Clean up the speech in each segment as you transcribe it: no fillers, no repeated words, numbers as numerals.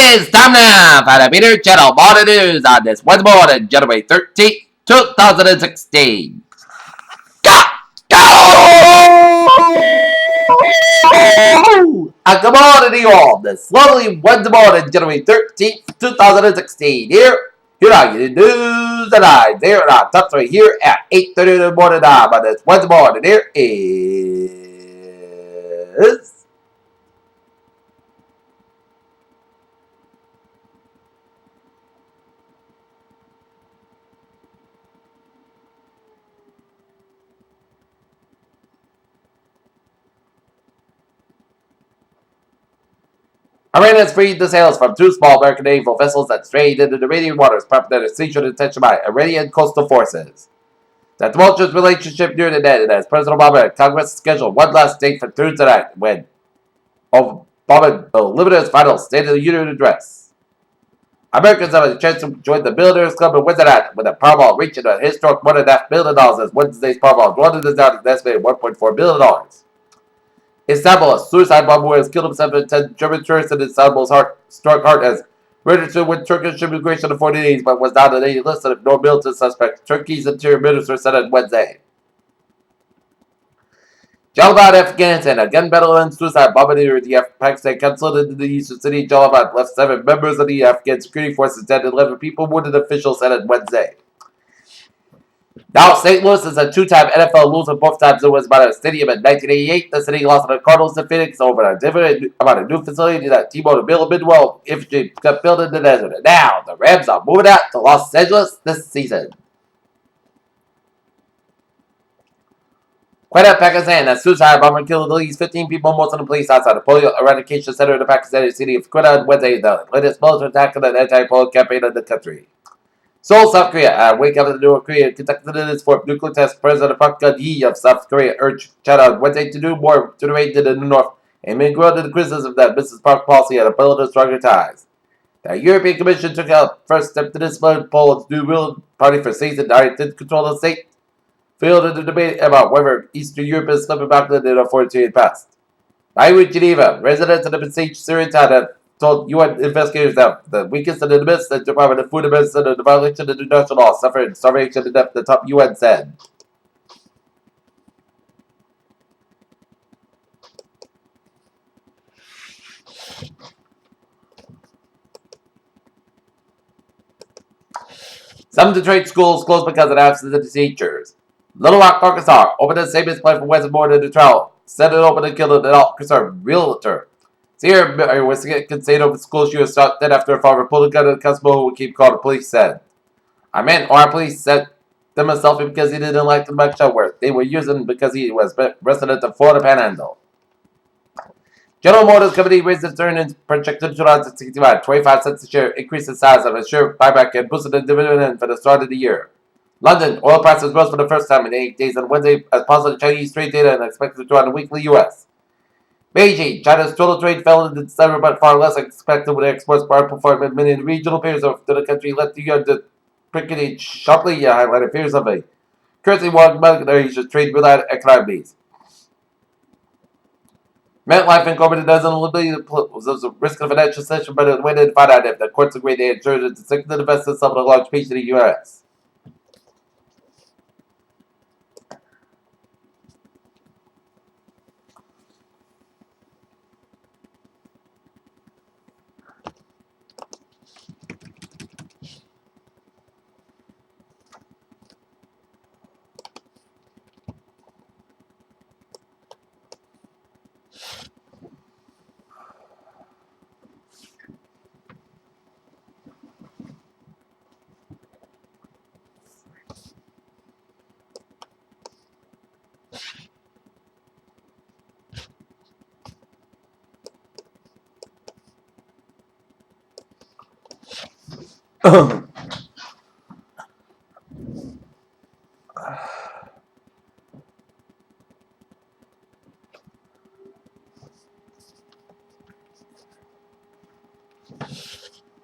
is time now for the Peter Channel Morning News on this Wednesday morning, January 13th, 2016. Go! Go! And good morning to you all. This lovely Wednesday morning, January 13th, 2016. Here are your news and I. There are our top three here at 8:30 in the morning time on this Wednesday morning. Here is... Iran has freed the sails from two small American naval vessels that strayed into the Iranian waters, prompting a seizure detention by Iranian coastal forces. The tumultuous relationship neared an end as President Obama and Congress scheduled one last date for Thursday night when Obama delivered his final State of the Union address. Americans have a chance to join the Billionaires Club in Wednesday night with the Powerball reaching a historic $1.5 billion as Wednesday's Powerball London is down to an estimated $1.4 billion. Istanbul, a suicide bomber has killed himself and 10 German tourists in Istanbul's struck heart as registered with Turkish immigration in 40 days, but was not on any list of no militant suspects, Turkey's interior minister said on Wednesday. Jalabad, Afghanistan, a gun battle and suicide bomber near the Pakistan consulate in the eastern city. Jalabad left 7 members of the Afghan security forces dead and 11 people wounded, officials said on Wednesday. Now, St. Louis is a two-time NFL loser. Both times it was about a stadium in 1988. The city lost to the Cardinals in Phoenix over about a new facility that T-Mobile Bill Bidwell infantry got built in the desert. And now, the Rams are moving out to Los Angeles this season. Quetta, Pakistan, a suicide bomber killed at least 15 people, most of the police outside the polio eradication center in the Pakistani city of Quetta on Wednesday, the latest military attack on an anti-polio campaign in the country. Seoul, South Korea. Wake up in North Korea conducted its fourth nuclear test. President Park Geun-hye of South Korea urged China on Wednesday to do more to the region in the north, and made ground to the criticism that Mrs. Park's policy had built stronger ties. The European Commission took a first step to discipline Poland's new ruling party for season 9 to control the state, failed in the debate about whether Eastern Europe is slipping back in the authoritarian past. By Geneva, residents of the besieged Syrian town have told UN investigators that the weakest in the midst of the Department of Food and Medicine and the violation of international law suffered starvation and death, the top UN said. Some Detroit schools closed because of the absence of teachers. Little Rock, Arkansas opened a savings plan for Wednesday morning in the trial. Said it opened and killed an adult concerned realtor. Sierra was contained over the school she was shot dead after a farmer pulled a gun at a constable who would keep calling, the police said. Our police said them a selfie because he didn't like the mugshot work. They were using because he was resident of Florida Panhandle. General Motors Company raised its earnings projected in 2065, 25 cents a share, increased the size of its share buyback and boosted the dividend for the start of the year. London, oil prices rose for the first time in 8 days on Wednesday as positive Chinese trade data and expected to on the weekly U.S. Beijing, China's total trade fell in December, but far less expected with exports bar performance. Many regional peers of the country let the yuan pretty sharply highlighted fears of a currency war monetary trade related economies. MetLife Incorporated doesn't eliminate the risk of financial recession, but it waited to find out if the courts agreed they insured to significant investors of a large piece of the U.S.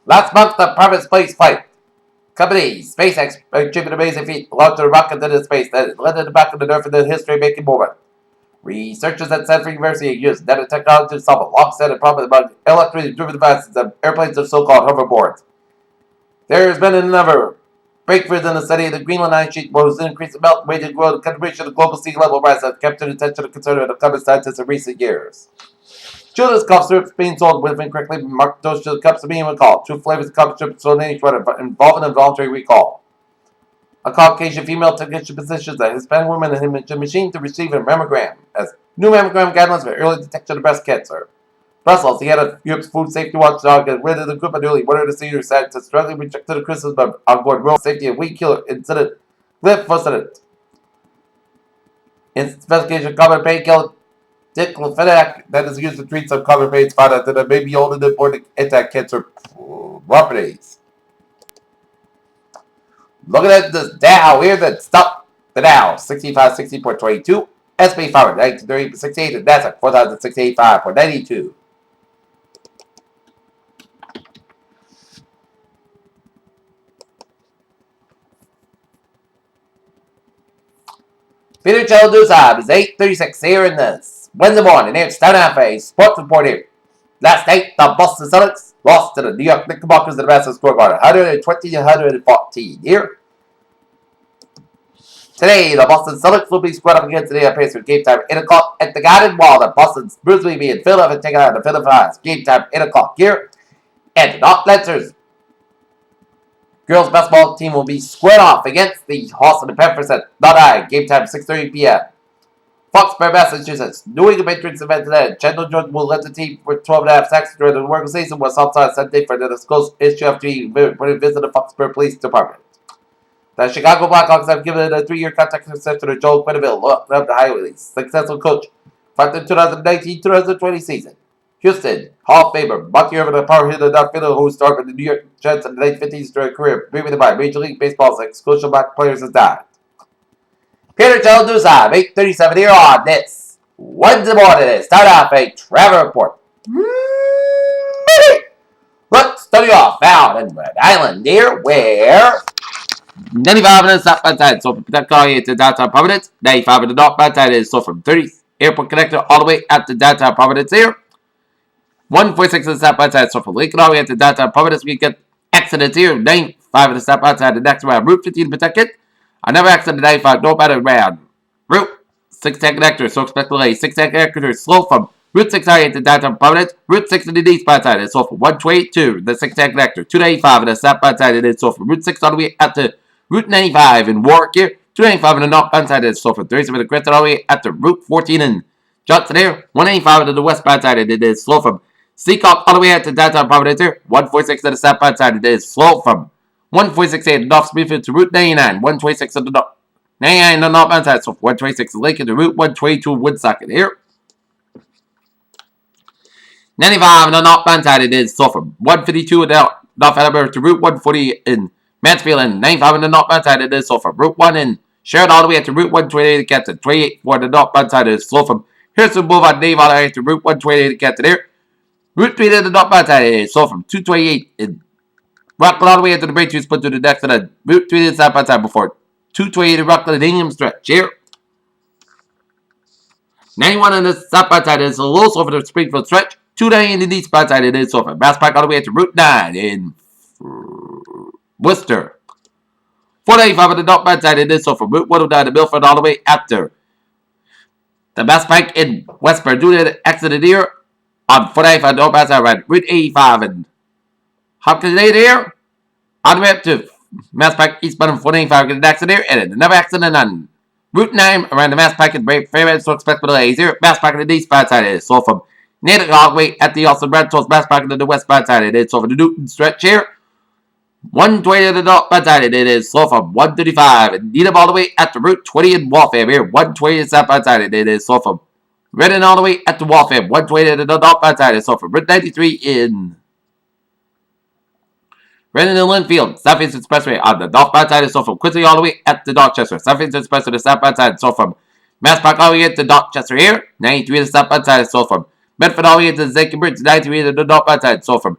Last month, the private space flight company SpaceX achieved an amazing feat, launched a rocket into space that led to the back of the Earth in the history-making moment. Researchers at Stanford University use nanotechnology to solve a long-standing problem among electrically-driven devices and airplanes of so-called hoverboards. There has been a number of breakthroughs in the study of the Greenland ice sheet, where the increase in melt rate and growth contribution to global sea level rise has kept the attention and concern of the climate scientists in recent years. Children's cough syrup being sold with incorrectly marked dosage of cups are being recalled. Two flavors of cough syrup sold in each one involve an involuntary recall. A Caucasian female technician positions a Hispanic woman in a machine to receive a mammogram as new mammogram guidelines for early detection of breast cancer. Brussels, the head of Europe's food safety watchdog, has rid the group of nearly 100 senior scientists strongly rejected the criticism of onboard world safety of weed killer incident glyphosate. Investigation of common painkiller diclofenac that is used to treat some common pains found out that it may be old and important anti-cancer properties. Looking at the Dow here, that stop the Dow 6560.22, SP 500 1938.68, and Nasdaq 4068.92. Peter Cello News Time is 8:36 here in this Wednesday morning. Here's Stone Cafe Sports Report here. Last night, the Boston Celtics lost to the New York Knickerbockers in the Madison Square Garden, 120-114 here. Today, the Boston Celtics will be squared up against the New York Pacers. Game time 8 o'clock at the Garden, while the Boston Bruins will be in Philadelphia taking out the Philadelphia. Game time 8 o'clock here. And the North Lancers girls basketball team will be squared off against the Boston Panthers at Nine. Game time 6:30 p.m. Foxborough, Massachusetts. New England Patriots event today. Chandler Jordan will lead the team with 12.5 sacks during the working season, was outside Sunday for the disclosed issue after he visited the Foxborough Police Department. The Chicago Blackhawks have given it a 3-year contract extension to Joel Quenneville, up the highway. Successful coach for the 2019-2020 season. Houston, Hall of Famer, Monty Irvin, a power hitter, Doug Fiddle, who started with the New York Jets in the late 50s during a career driven by Major League Baseball's exclusive black players, has died. Peter Cello News Time, 8:37 here on this Wednesday morning. Start off a travel report. Let's start you off out in Rhode Island here, where 95 in the southbound side, so from Pawtucket to downtown Providence. 95 in the northbound side is so from 30 Airport Connector all the way out to downtown Providence here. 146 in the southbound side, so from Lincoln all the way out to downtown Providence. We get accidents here. 95 in the southbound side, the next around Route 15 in Pawtucket. Another accident 95 northbound around Route 6 connector, so expect delay. 6 connector slow from Route 6 high to downtown Providence. Route 6 in the eastbound side is so from 122, the 6 connector. 295 in the southbound side, it is so from Route 6 all the way out to Route 95 in Warwick here. 295 in the northbound side is so from 37 in the Crescent all the way out to Route 14 in Johnson here. 185 in the westbound side, it is slow from Seacock all the way out to downtown Providence here. 146 in the southbound side, it is slow from 146 in the North Springfield to Route 99. 126 in the north. 99 in the northbound side, so 126 in Lincoln to Route 122 Woonsocket here. 95 in the northbound side, it is so from 152 in the North Alabama to Route 140 in Mansfield, and 95 in the northbound side, it is so from Route 1 in Sheridan all the way to Route 128 to Canton. 28 for the northbound side, it is slow from Harrison Boulevard, Dave all the way to Route 128 to Canton here. Route 3 in the northbound side, it is slow from 228 in Rockland all the way into the bridge you split to the next and then Route 3 to the southbound side before 228 in Rockland Ingham stretch here. 91 on the southbound side is a little slow for the Springfield stretch. 290 in the eastbound side, it is so from Mass Pike all the way to Route 9 in Worcester. 495 on the northbound side, it is so from Route 109 to Milford all the way after the Mass Pike in Westburn. Due to the accident here on 495 northbound side, right? Route 85 and Hopkins here. On the way up to Mass Pike eastbound and 495 get an accident here, and another accident on Route 9 around the Mass Pike and Fairbanks, so expect delays here. Mass Pike on the eastbound side, it is so from Natick all the way at the Austin Red Toast Mass Pike on the westbound side, it is so from the Newton stretch here. 120 to the northbound side, it is slow from 135 and Needham all the way at the Route 20 in Waltham here. 120 to the southbound side, it is slow from Redden all the way at the Waltham. 120 to the northbound side, it is slow from Route 93 in Redden and Linfield. Southeast Expressway on the northbound side, is so from Quincy all the way at the Dorchester. Southeast Expressway, the southbound side, so from Mass Park all the way at the Dorchester here. 93 to the southbound side, so from Medford all the way to the Zankin Bridge. 93 to the northbound side, so from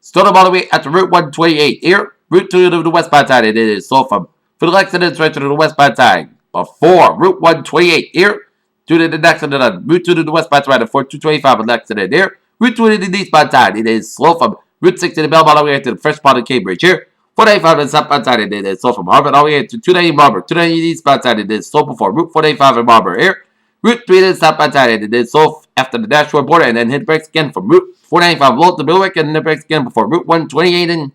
Stoneham all the way at the Route 128 here. Route 2 to the westbound side, it is so from Fiddle Accidents right to the westbound side. Before Route 128 here. To the next to the route to the west by right for 225 next to there. Route 20 to the east by side. It is slow from Route 6 to the Belmont all the way to the first part of Cambridge here. 485 and south by side. It is slow from Harvard all the way to 290 Marlborough. 290 east by side. It is slow before Route 485 in Marlborough here. Route 3 to the south by side. It is slow after the dashboard border and then hit brakes again from Route 495 below to Billwick and hit brakes again before Route 128 in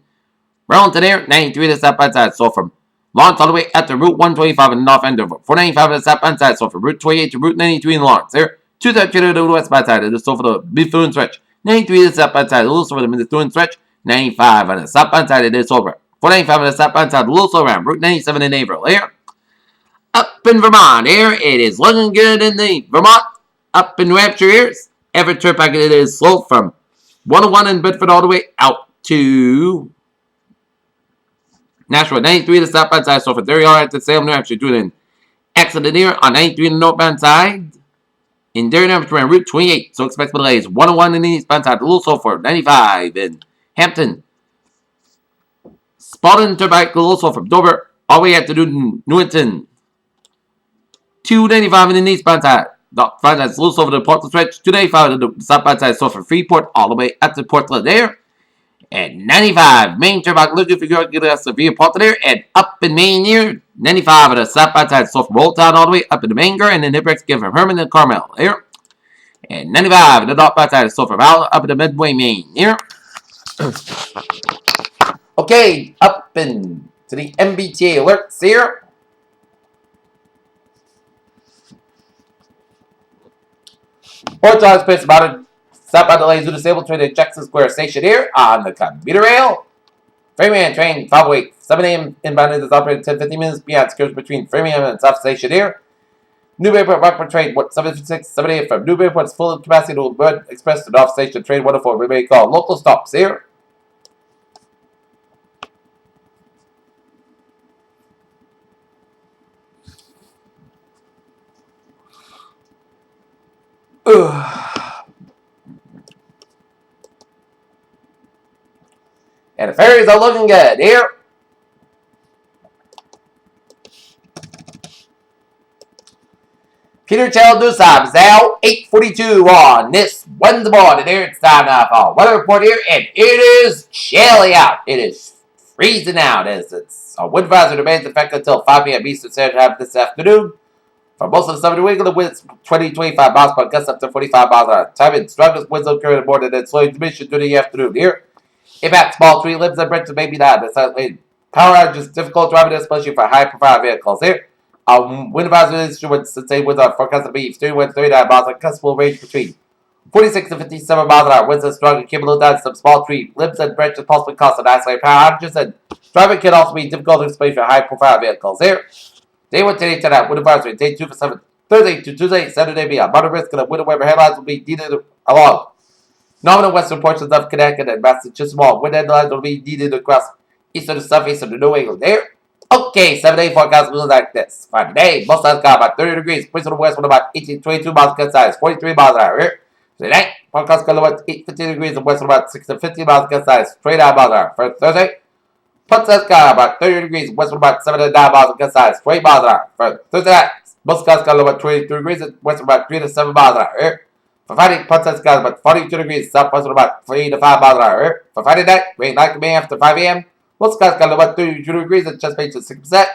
Burlington here. 93 to the south by side. So from Lawrence all the way at the Route 125 in North Andover. 495 to the southbound side, so from Route 28 to Route 93 in Lawrence. There, 232 to the westbound side, it is so for the Methuen stretch. 93 to the southbound side, a little slower than the Methuen stretch. 95 on the southbound side, it is over. 495 on the southbound side, a little slower around. Route 97 in Naperville. Here, up in Vermont, here, it is looking good in the Vermont. Up in New Hampshire, here, every trip packet, it is slow from 101 in Bedford all the way out to Nashua. 93 to the southbound side, so for there you are at the Salem, New Hampshire, doing an accident here on 93 in the northbound side. In Derry, New Hampshire, on Route 28, so expect delays. 101 in the eastbound side, a little slow for 95 in Hampton. Spalding Turnpike, a little slow from Dover all the way out to Newington. 295 in the eastbound side. The front side is a little slow for the Portland stretch. 295 in the southbound side, so for Freeport all the way up to Portland there. And 95, Main Turnpike, looking for your get us a via Portland there. And up in Maine here, 95 on the southbound side, so from Old Town all the way up in the Manger. And then hit brakes again from Herman and Carmel here. And 95 on the northbound side, so from Allen up in the Midway, Maine here. Okay, up into the MBTA alerts here. Port Charles Space about it. Southbound delays due to disabled train at Jackson Square Station here on the commuter rail. Framingham train 508, 7 a.m. inbound is operated 10-15 minutes beyond skirts between Framingham and South Station here. Newburyport Rockport train 756, 7 a.m. from Newburyport is full of capacity to Bird Express to North Station train 104. We may call local stops here. And the ferries are looking good here. Peter Chell News Time is now 8:42 on this Wednesday morning. Here it's time now for weather report here, and it is chilly out. It is freezing out as it's a wind advisory remains effective until 5 p.m. Eastern Standard Time this afternoon. For most of the southern New England, the winds 20-25 miles per gust up to 45 miles an hour. Time and strongest winds will carry the morning and slowing diminishing during the afternoon here. Impact small tree limbs and branches may be down. Power outage is difficult driving, especially for high-profile vehicles here. Wind advisory instruments say winds are forecast to be 31 to 39 miles. And gusts will range between 46 to 57 miles an hour. Winds are strong and capable down some small tree limbs and branches possibly cause some isolated power outages. And driving can also be difficult, especially for high-profile vehicles here. Day 1 today tonight, wind advisory. Day 2 for 7 Thursday to Tuesday, Saturday beyond. Moderate risk of wind and weather headlines will be needed along nominal western portions of Connecticut and Massachusetts. Wind headlines will be needed across eastern and southeastern New England there. Okay, 7-day forecast will look like this. For today, most sun's got about 30 degrees. Winds from the west with about 18 to 22 miles per size, 43 miles an hour here. Tonight, forecast got about 15 degrees and west with about 6 to 15 miles per size, 29 miles an hour. For Thursday, Put sun's got about 30 degrees. West with about 7 to 9 miles per size, 20 miles an hour. For Thursday night, most skies got about 23 degrees and west with about 3 to 7 miles an hour here. For Friday, Put sun's got about 42 degrees. Southwest with about 3 to 5 miles an hour here. For Friday night, rain likely May after 5 a.m. Most skies got about 32 degrees and chest pace is 6%.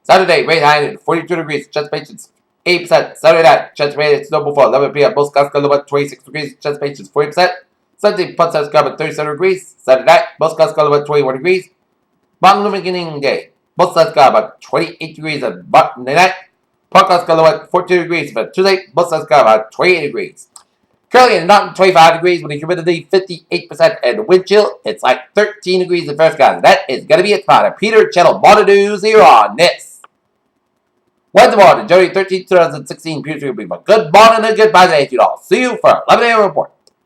Saturday, rain high at 42 degrees, chest pace is 8%. Saturday night, chest pace is snow before 11 p.m. Most skies got about 26 degrees, chest pace is 40%. Sunday, Put sun's got about 37 degrees. Saturday night, most skies got about 21 degrees. Mountain beginning day, most skies got about 28 degrees on Monday night. Podcast got about 14 degrees. But Tuesday, most skies got about 28 degrees. Currently in Mountain, 25 degrees with the humidity 58% and the wind chill. It's like 13 degrees in first guys. That is going to be it for Peter Channel Water News here on this Wednesday morning, January 13, 2016. Peter will be a good morning and goodbye to you all. See you for 11 a.m. report.